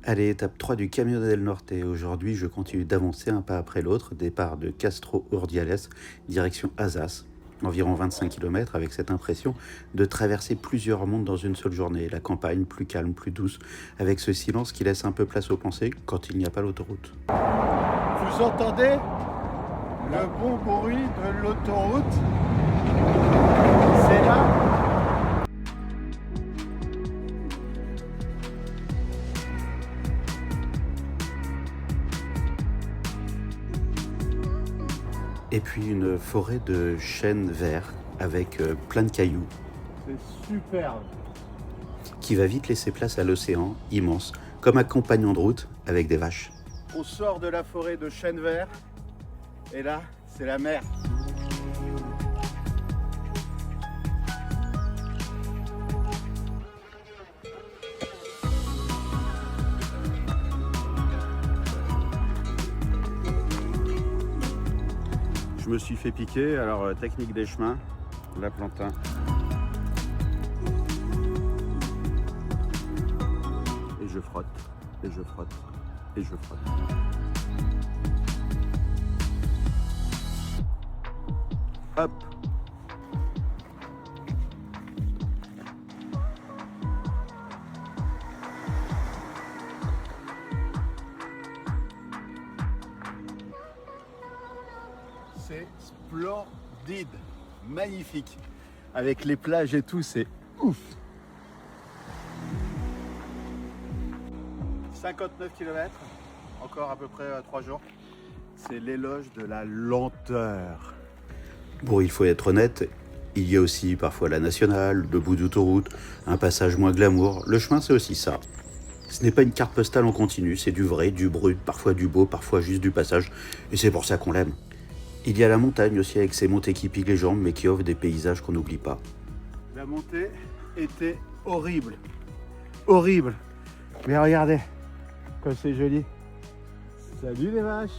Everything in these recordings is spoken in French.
Allez, étape 3 du Camino del Norte. Aujourd'hui, je continue d'avancer un pas après l'autre. Départ de Castro Urdiales, direction Azaz. Environ 25 km avec cette impression de traverser plusieurs mondes dans une seule journée. La campagne plus calme, plus douce, avec ce silence qui laisse un peu place aux pensées quand il n'y a pas l'autoroute. Vous entendez le bon bruit de l'autoroute? C'est là. Et puis une forêt de chênes verts avec plein de cailloux C'est superbe. qui va vite laisser place à l'océan immense, comme un compagnon de route avec des vaches. On sort de la forêt de chênes verts et là, c'est la mer. Je me suis fait piquer, alors technique des chemins, la plantain. Et je frotte, et je frotte, et je frotte. Hop! C'est splendide, magnifique. Avec les plages et tout, c'est ouf. 59 km, encore à peu près 3 jours. C'est l'éloge de la lenteur. Bon, il faut être honnête, il y a aussi parfois la nationale, le bout d'autoroute, un passage moins glamour. Le chemin, c'est aussi ça. Ce n'est pas une carte postale en continu, c'est du vrai, du brut, parfois du beau, parfois juste du passage. Et c'est pour ça qu'on l'aime. Il y a la montagne aussi avec ses montées qui piquent les jambes, mais qui offrent des paysages qu'on n'oublie pas. La montée était horrible. Horrible. Mais regardez, comme c'est joli. Salut les vaches.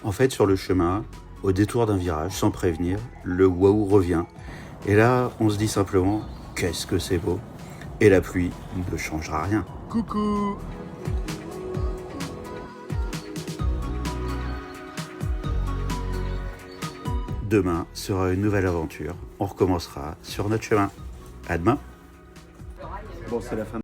En fait, sur le chemin, au détour d'un virage, sans prévenir, le waouh revient. Et là, on se dit simplement, qu'est-ce que c'est beau. Et la pluie ne changera rien. Coucou. Demain sera une nouvelle aventure. On recommencera sur notre chemin. À demain. Bon, c'est la fin.